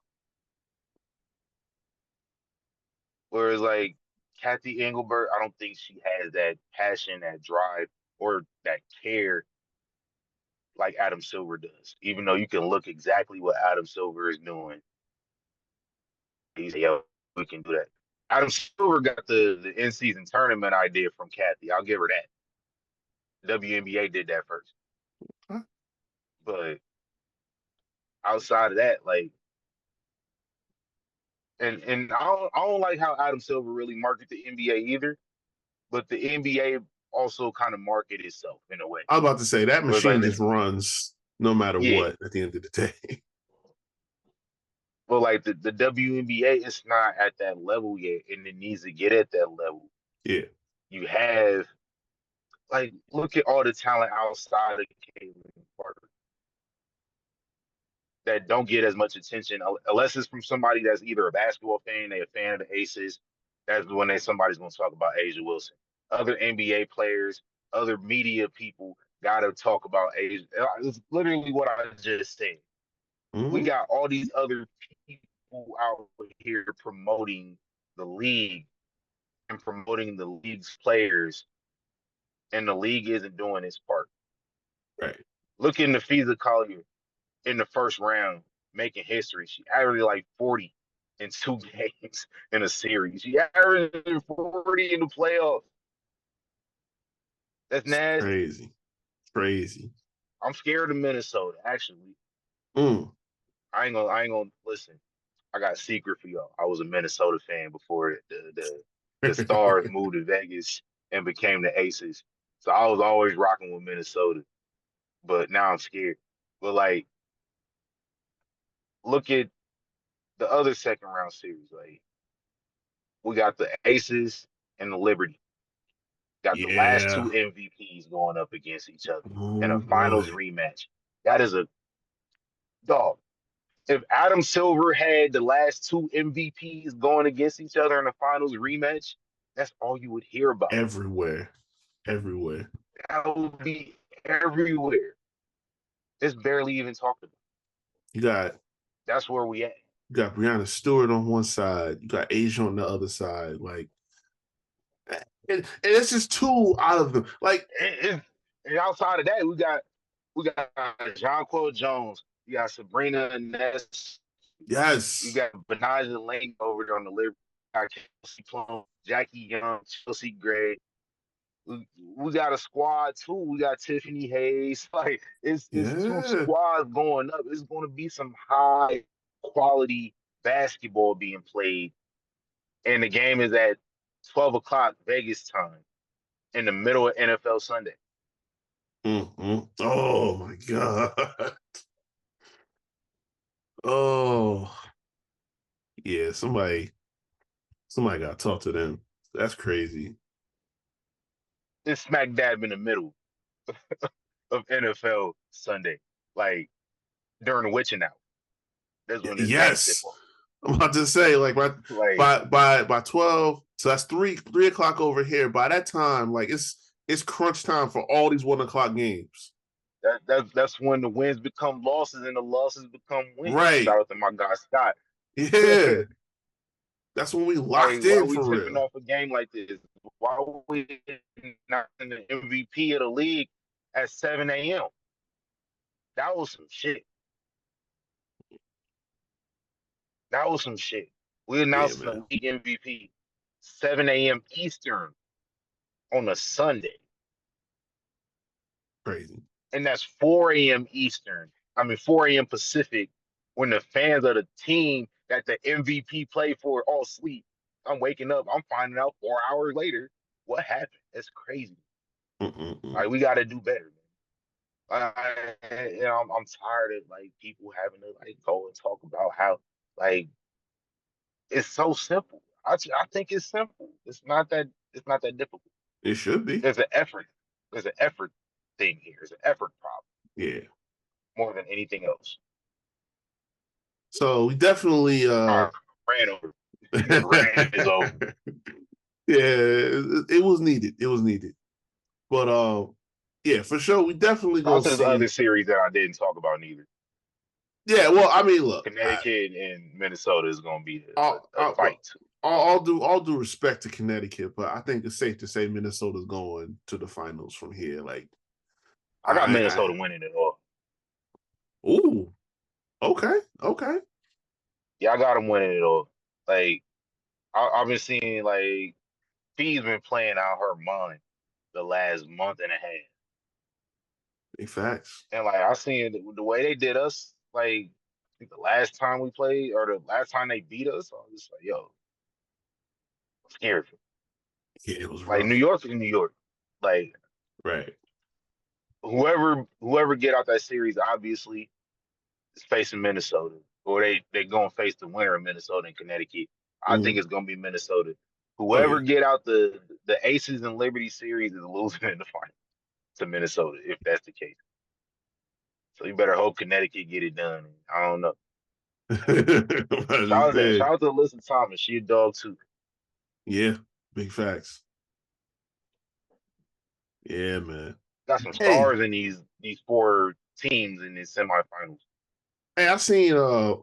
whereas like Kathy Engelbert, I don't think she has that passion, that drive, or that care like Adam Silver does. Even though you can look exactly what Adam Silver is doing, he's yo, we can do that. Adam Silver got the in season tournament idea from Kathy. I'll give her that. WNBA did that first, Huh? but outside of that, like, and I don't like how Adam Silver really marketed the NBA either. But the NBA also kind of market itself in a way. I was about to say that Where it's machine like, just runs no matter yeah, what at the end of the day. but like the WNBA is not at that level yet, and it needs to get at that level. Yeah. You have like look at all the talent outside of Caitlin Carter that don't get as much attention unless it's from somebody that's either a basketball fan, they're a fan of the Aces. That's when somebody's going to talk about Asia Wilson. Other NBA players, other media people got to talk about Asia. It's literally what I just said. We Mm-hmm. got all these other people out here promoting the league and promoting the league's players, and the league isn't doing its part. Right. Look in the Fiza Collier in the first round, making history. She averaged like 40 in 2 games in a series. She averaged 40 in the playoffs. That's It's nasty. crazy. Crazy. I'm scared of Minnesota. Actually, Mm. I ain't gonna listen. I got a secret for y'all. I was a Minnesota fan before the Stars moved to Vegas and became the Aces. So I was always rocking with Minnesota. But now I'm scared. But like, look at the other second round series. Like, we got the Aces and the Liberty. Got the last Yeah. two MVPs going up against each other in Oh a finals boy. rematch. That is a dog. If Adam Silver had the last two MVPs going against each other in a finals rematch, that's all you would hear about. Everywhere. Everywhere. That would be everywhere. It's barely even talked about. You got That's where we at. you got Brianna Stewart on one side, you got Asia on the other side. Like and it's just two out of them. Like, And outside of that, we got Jonquel Jones, we got Sabrina Ness, we yes. got Benaja Lane over there on the Liberty, got Kelsey Plum, Jackie Young, Chelsea Gray. We got a squad too. We got Tiffany Hayes. Like it's two Yeah. squads going up. It's going to be some high quality basketball being played, and the game is at 12 o'clock Vegas time in the middle of NFL Sunday. Mm-hmm. Oh my God. Oh yeah. Somebody got to talk to them. That's crazy. It's smack dab in the middle of NFL Sunday, like during the witching hour. That's when this game tip Yes. off. I'm about to say, like Like 12, so that's three o'clock over here. By that time, like it's crunch time for all these 1 o'clock games. that's when the wins become losses and the losses become wins. Right. Shout out to my guy Scott. Yeah. That's when we locked Like, why in we for tipping real. off a game like this? Why we not in the MVP of the league at 7 a.m.? That was some shit. That was some shit. We Yeah, announced the man. league MVP 7 a.m. Eastern on a Sunday, Crazy. and that's 4 a.m. Eastern. I mean 4 a.m. Pacific, when the fans of the team that the MVP played for all sleep. I'm waking up. I'm finding out 4 hours later what happened. It's crazy. Mm-mm-mm. Like we got to do better, man. I'm tired of like people having to like go and talk about how like it's so simple. I think it's simple. It's not that difficult. It should be. There's an effort. There's an effort thing here. There's an effort problem Yeah. more than anything else. So we definitely I ran over. The rant is over. it was needed. It was needed. But yeah, for sure, we definitely Shout out gonna to this other see. series that I didn't talk about neither. Yeah, well, I mean, look, Connecticut and Minnesota is going to be I'll, a I'll, fight. I'll do respect to Connecticut, but I think it's safe to say Minnesota's going to the finals from here. Like, I got I Minnesota winning it all. ooh, okay, okay, Yeah, I got them winning it all. Like I've been seeing like Fee's been playing out her mind the last month and a half, big facts. and like I seen the way they did us. Like I think the last time we played or the last time they beat us, I was just like, yo, I'm scared. Yeah, it was Like New rough. York is New York. Like Right. whoever get out that series, obviously, is facing Minnesota, or they gonna face the winner of Minnesota and Connecticut. I think Mm-hmm. it's gonna be Minnesota. Oh yeah. Whoever get out the Aces and Liberty series is losing in the final to Minnesota if that's the case. So you better hope Connecticut get it done. I don't know. I just Shout said, out to Alyssa Thomas. She a dog too. yeah, big facts. Yeah, man. Got some Hey, stars in these four teams in the semifinals. hey, I seen I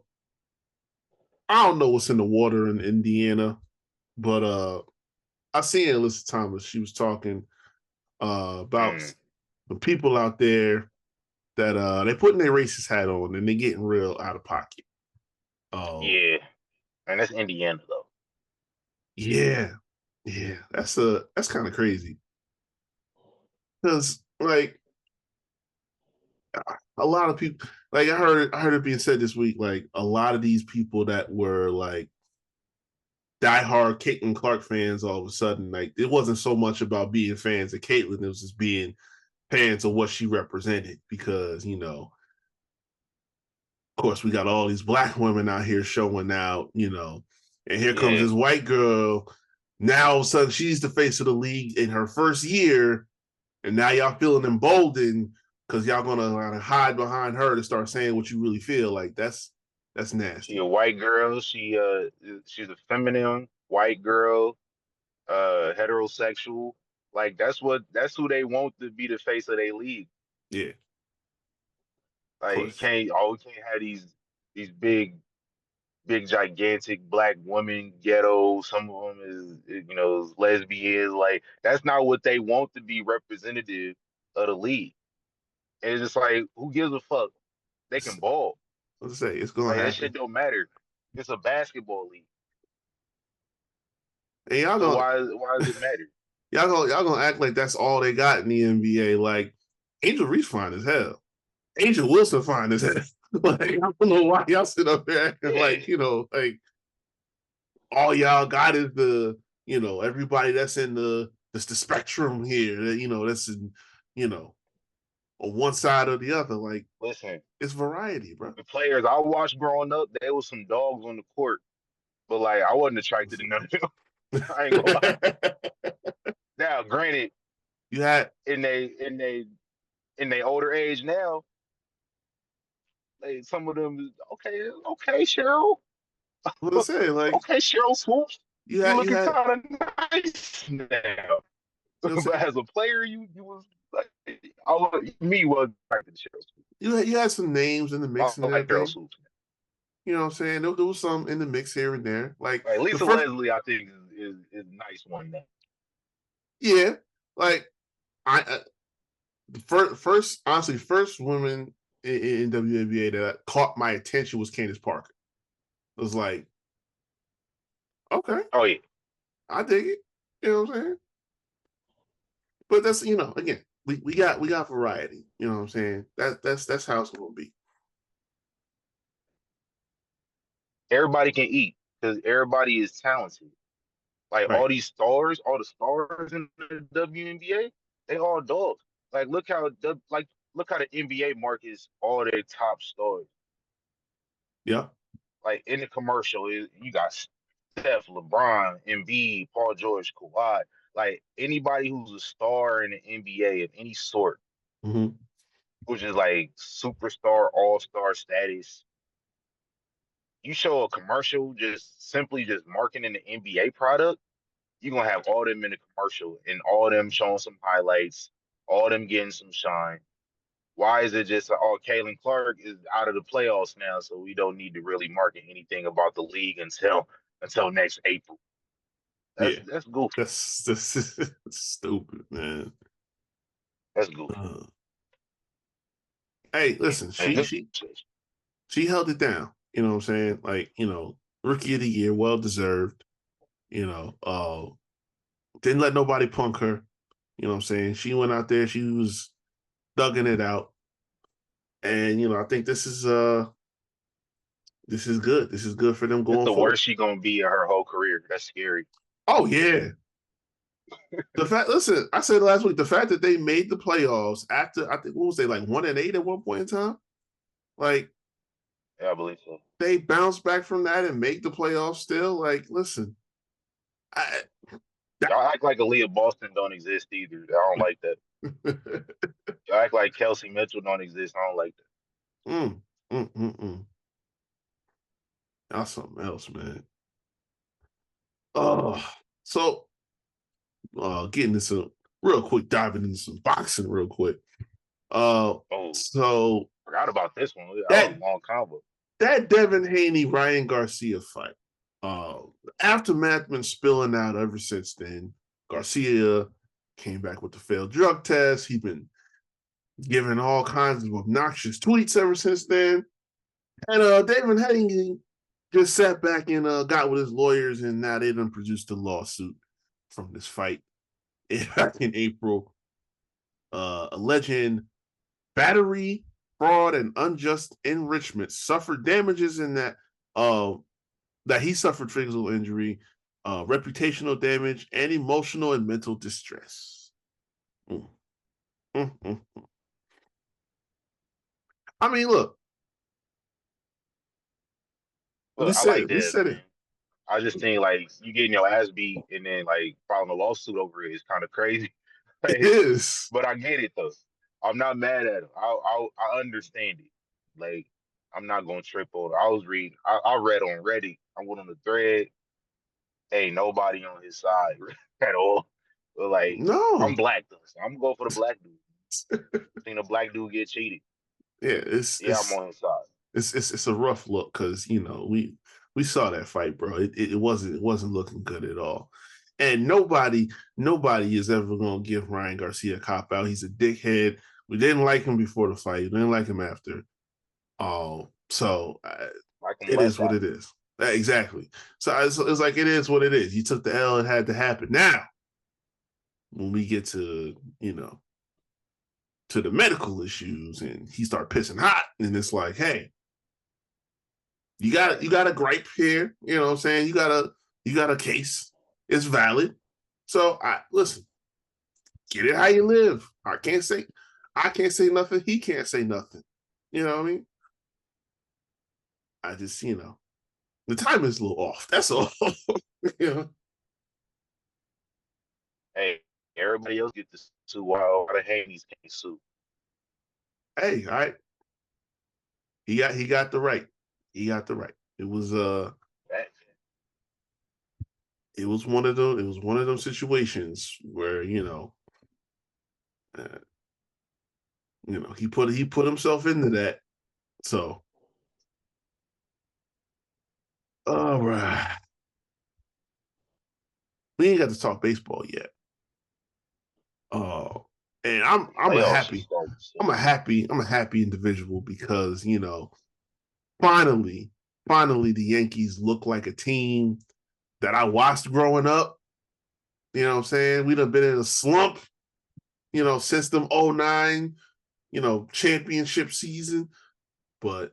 don't know what's in the water in Indiana, but I seen Alyssa Thomas. She was talking about Mm, the people out there that they putting their racist hat on and they getting real out of pocket. Oh, yeah, and that's Indiana though. yeah. Yeah. That's kind of crazy. Because like a lot of people, like I heard it being said this week, like a lot of these people that were like diehard Caitlin Clark fans all of a sudden, like it wasn't so much about being fans of Caitlin, it was just being fans of what she represented because, of course, we got all these black women out here showing out, and here comes Yeah, this white girl. Now all of a sudden she's the face of the league in her first year, and now y'all feeling emboldened because y'all gonna hide behind her to start saying what you really feel. Like that's she a nasty. white girl. She's a feminine white girl, heterosexual. Like that's who they want to be the face of their league. Yeah, of Like course. we can't have these big gigantic black women ghetto. Some of them is lesbians. Like that's not what they want to be representative of the league. And it's just like who gives a fuck? They can ball. Let's say it's gonna Like that shit happen. don't matter. It's a basketball league. And y'all So gonna why does it matter? y'all gonna act like that's all they got in the NBA. Like Angel Reese fine as hell. Angel Wilson fine as hell. Like I don't know why y'all sit up there acting Yeah, like like all y'all got is everybody that's in the spectrum here. That's in you know on one side or the other. Like listen, it's variety, bro. the players I watched growing up, there was some dogs on the court, but like I wasn't attracted to none of them. I ain't gonna lie. Now, granted, you had in they older age now, like some of them okay, Cheryl, what I say, like okay, Cheryl Swoops, you you had you looking had kind of nice now. what I'm But as a player, you was like, me was attracted to Cheryl Swoops. you had some names in the I mix and like Cheryl everything. Swoops. You know what I'm saying? There was some in the mix here and there. Like Like the Lisa first, Leslie, I think is nice one now. yeah, like I the first honestly first woman in WNBA that caught my attention was Candace Parker. It was like, okay, Oh yeah, I dig it. You know what I'm saying? But that's again, we got variety. You know what I'm saying? That's how it's gonna be. everybody can eat because everybody is talented. Like Right. all the stars in the WNBA, they all dogs. Like look how the NBA markets all their top stars. Yeah. Like in the commercial, you got Steph, LeBron, Embiid, Paul George, Kawhi. Like anybody who's a star in the NBA of any sort, Mm-hmm. which is like superstar, all-star status. You show a commercial just simply just marketing the NBA product, you're gonna have all them in the commercial and all them showing some highlights, all them getting some shine. Why is it just Kaylin Clark is out of the playoffs now, so we don't need to really market anything about the league until next April? Yeah. That's goofy. That's stupid, man. That's goofy. Uh, hey, listen, And she she she held it down. You know what I'm saying? Like, rookie of the year, well deserved. You know, didn't let nobody punk her. You know what I'm saying? She went out there, she was thugging it out. And I think this is good. This is good for them it's going the forward. worst she gonna be in her whole career. That's scary. Oh yeah. The fact, listen, I said last week, the fact that they made the playoffs after, I think, what was they, like 1-8 at one point in time? Like, Yeah, I believe so. they bounced back from that and make the playoffs still. Like, listen, I, Y'all act like Aaliyah Boston don't exist either. I don't like that. Y'all act like Kelsey Mitchell don't exist. I don't like that. mm, mm. That's something else, man. Oh, so getting into some real quick, diving into some boxing real quick. Oh, So forgot about this one. That was that a long combo. that Devin Haney Ryan Garcia fight, uh, aftermath been spilling out ever since then. Garcia came back with the failed drug test. He's been giving all kinds of obnoxious tweets ever since then. And David Haney just sat back and got with his lawyers, and now they done produced a lawsuit from this fight back in April, alleging battery, fraud, and unjust enrichment, suffered damages in that he suffered physical injury, reputational damage, and emotional and mental distress. Mm. Mm. I mean, look, we Look, I said like it. We this, said it. man. I just think like you getting your ass beat and then like filing a lawsuit over it is kind of crazy. It Like, is. but I get it though. I'm not mad at him. I understand it. Like I'm not gonna trip over. I was reading. I read on Reddit. I went on the thread. Ain't nobody on his side at all. But like I'm No. black though, so I'm gonna go for the black dude. Seen a black dude get cheated. Yeah, Yeah, I'm on his side. it's a rough look because we saw that fight, bro. It wasn't looking good at all. And nobody is ever gonna give Ryan Garcia a cop out. He's a dickhead. We didn't like him before the fight. We didn't like him after. So Like him it less is what it after. is. Exactly. So it's like it is what it is. You took the L. It had to happen. Now, when we get to to the medical issues, and he start pissing hot, and it's like, hey, you got a gripe here. You know what I'm saying? You got a case. It's valid. So I listen, get it how you live. I can't say nothing. He can't say nothing. You know what I mean? I just, the time is a little off. That's all. you know? Hey, everybody else get this sue while the Haney's can't sue. Hey, all right. He got the right. He got the right. That, It was one of those situations where, uh, he put himself into that. So, all right. We ain't got to talk baseball yet. Uh, and I'm a playoffs are happy starting I'm a soon. happy I'm a happy individual because finally finally the Yankees look like a team that I watched growing up. You know what I'm saying? We'd have been in a slump, since them '09, championship season. But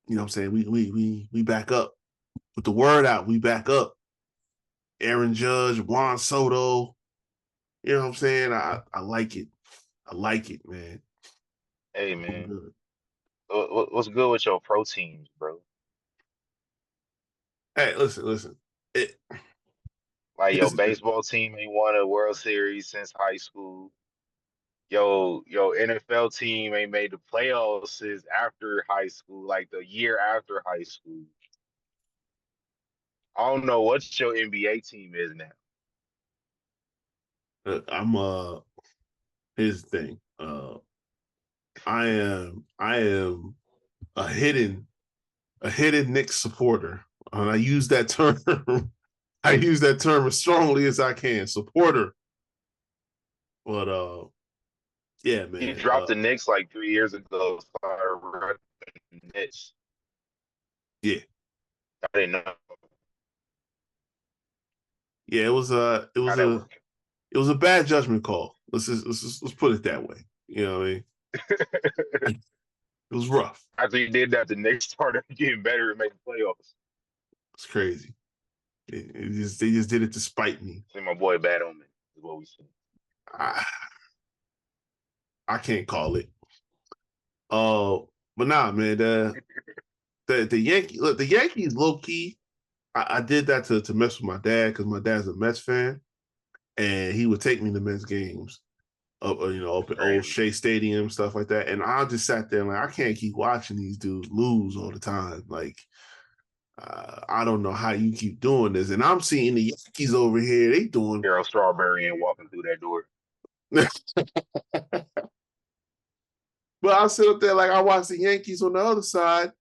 you know what I'm saying? We back up. With the word out, we back up. Aaron Judge, Juan Soto. You know what I'm saying? I like it. I like it, man. Hey I'm man, good. what's good with your proteins, bro? Hey, listen. It, Like your it's, baseball team ain't won a World Series since high school. Yo, NFL team ain't made the playoffs since after high school, like the year after high school. I don't know what your NBA team is now. I'm here's the thing. I am a hidden Knicks supporter. And I use that term I use that term as strongly as I can. Supporter. But yeah, He man. dropped the Knicks like 3 years ago. Knicks. Yeah. I didn't know Yeah, it how was that a worked. it was a bad judgment call. Let's put it that way. You know what I mean? It was rough. After he did that, the Knicks started getting better and making playoffs. It's crazy. They just did it to spite me. See my boy bad on me. what we see. I, I can't call it. But nah, man, the Yankees, look, the Yankees low key. I did that to mess with my dad because my dad's a Mets fan, and he would take me to Mets games up, up That's at old crazy. Shea Stadium, stuff like that. And I just sat there like I can't keep watching these dudes lose all the time. Like I don't know how you keep doing this. And I'm seeing the Yankees over here, they doing. Harold Strawberry and walking through that door. But I sit up there like I watch the Yankees on the other side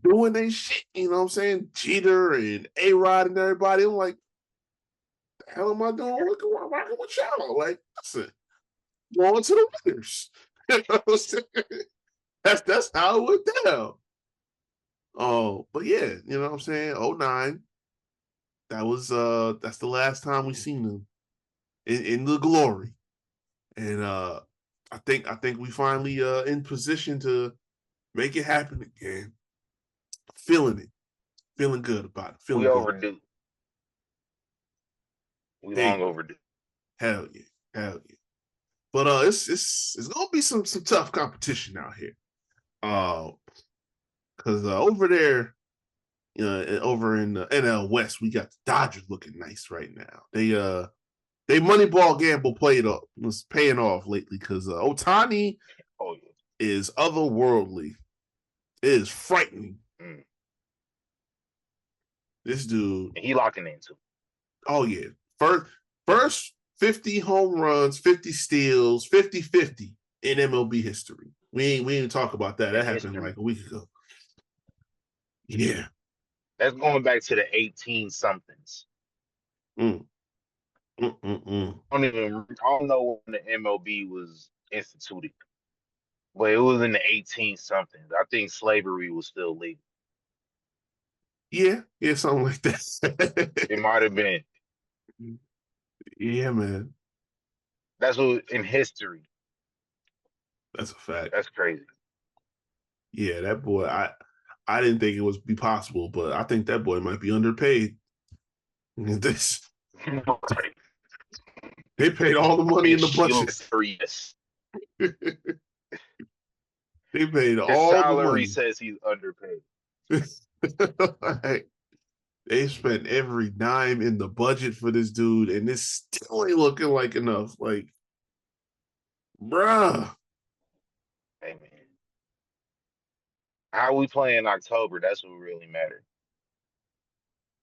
doing their shit. You know what I'm saying? Jeter and A Rod and everybody. I'm like, the hell am I doing? Rocking with y'all. Like, listen, going to the winners. You know what I'm saying? That's how it went down. Oh, but yeah, you know what I'm saying? '09. That's the last time we seen them in the glory. And I think we finally in position to make it happen again. Feeling it. Feeling good about it. We Feeling good. overdue. We There you long go. overdue. Hell yeah. Hell yeah. But it's gonna be some tough competition out here. Because over there, over in the NL West, we got the Dodgers looking nice right now. They Moneyball gamble played up was paying off lately because Otani Oh yeah. is otherworldly. It is frightening. Mm. This dude, And he locking in too. oh yeah, first 50 home runs, 50 steals, 50-50 in MLB history. We ain't talk about that. In That happened history. like a week ago. Yeah. That's going back to the 18 somethings. Mm, mm. I don't know when the MLB was instituted, but it was in the 18 somethings. I think slavery was still legal. Yeah, something like that. It might have been. Yeah, man. That's what in history. That's a fact. That's crazy. Yeah, that boy, I didn't think it was be possible, but I think that boy might be underpaid. This Right. they paid all the money in the budget. Yes. They paid His all the salary money. says he's underpaid. Like, they spent every dime in the budget for this dude, and this still ain't looking like enough. Like, bruh. Hey man. How we play in October, that's what really matters.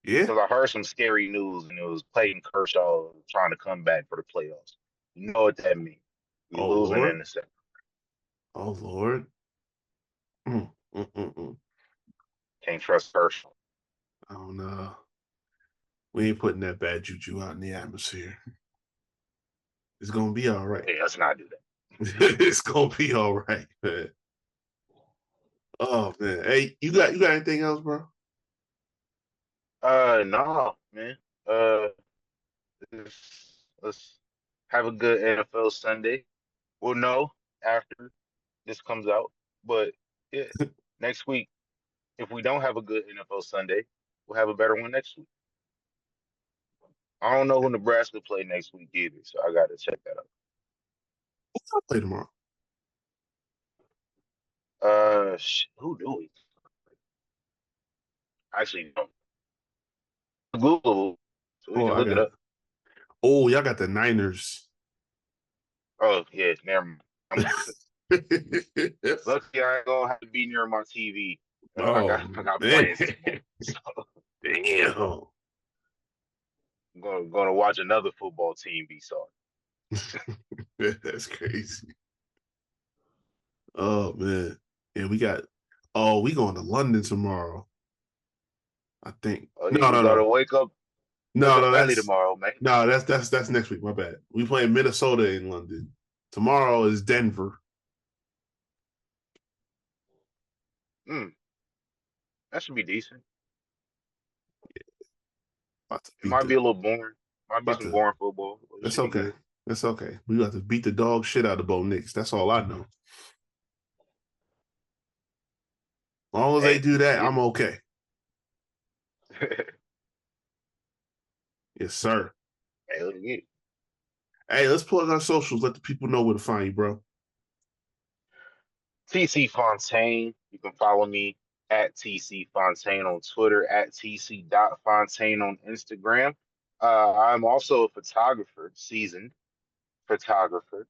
Yeah. Because I heard some scary news and it was Clayton Kershaw trying to come back for the playoffs. You know what that means. We Oh losing in Lord. the second. Oh Lord. Mm. Can't trust Kershaw. I don't know. We ain't putting that bad juju out in the atmosphere. It's gonna be all right. Yeah, let's not do that. It's gonna be all right, man. Oh man. Hey, you got anything else, bro? No, man. Let's have a good NFL Sunday. We'll know after this comes out. But yeah, next week, if we don't have a good NFL Sunday, we'll have a better one next week. I don't know who Nebraska play next week either, so I got to check that out. I'll play tomorrow. Who do we? Actually, don't. Google, so we Oh, can I look it got. up. Oh, y'all got the Niners. Oh yeah, never mind. I'm lucky I ain't gonna have to be near my TV. Oh I got man. plans tomorrow, so Damn. I'm gonna watch another football team be sorry. That's crazy. Oh man. Yeah, we got. Oh, we going to London tomorrow. I think. Oh, No, you no, gotta no, wake no, up no. early That's tomorrow, man. no. That's next week. My bad. We playing Minnesota in London. Tomorrow is Denver. Mm, that should be decent. About to It beat might be the. a little boring. Might be About some to. boring football, but it That's should be okay. good. That's okay. We got to beat the dog shit out of Bo Nix. That's all I know. As long as they Hey, do let's that, get I'm okay. it. Yes, sir. Hey, let's get it. Hey, let's plug our socials. Let the people know where to find you, bro. TC Fontaine. You can follow me at TC Fontaine on Twitter, at TC.Fontaine on Instagram. I'm also a photographer, seasoned photographer.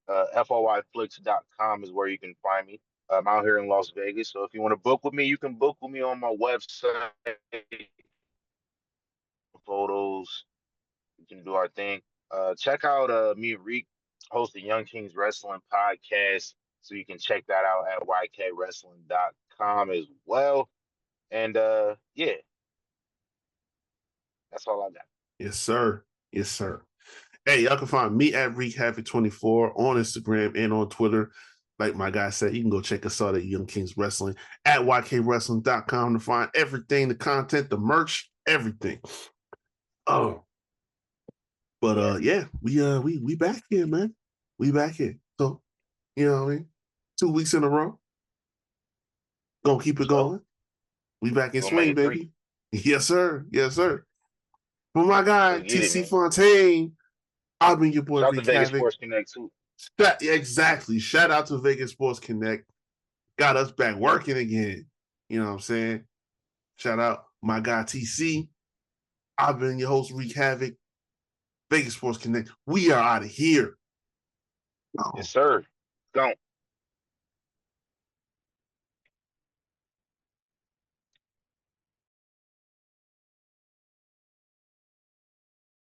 FOIFlix.com is where you can find me. I'm out here in Las Vegas. So if you want to book with me, you can book with me on my website. Photos, we can do our thing. Check out me and Reek host the Young Kings Wrestling podcast. So you can check that out at YKWrestling.com as well. And yeah, that's all I got. Yes, sir. Yes, sir. Hey, y'all can find me at ReekHavoc24 on Instagram and on Twitter. Like my guy said, you can go check us out at Young Kings Wrestling at YKWrestling.com to find everything, the content, the merch, everything. Oh, but Yeah, yeah, we back here, man. We back here. So, you know what I mean? 2 weeks in a row. Gonna keep it so going. We back in we're gonna make swing, it three. baby. Yes, sir. Yes, sir. For my guy, Let's get it, TC man. Fontaine, I've been your boy Shout out to Reek Vegas Havoc. Sports Connect too. Exactly. Shout out to Vegas Sports Connect. Got us back working again. You know what I'm saying? Shout out my guy TC. I've been your host, Reek Havoc. Vegas Sports Connect. We are out of here. Yes, Oh. sir. Gone.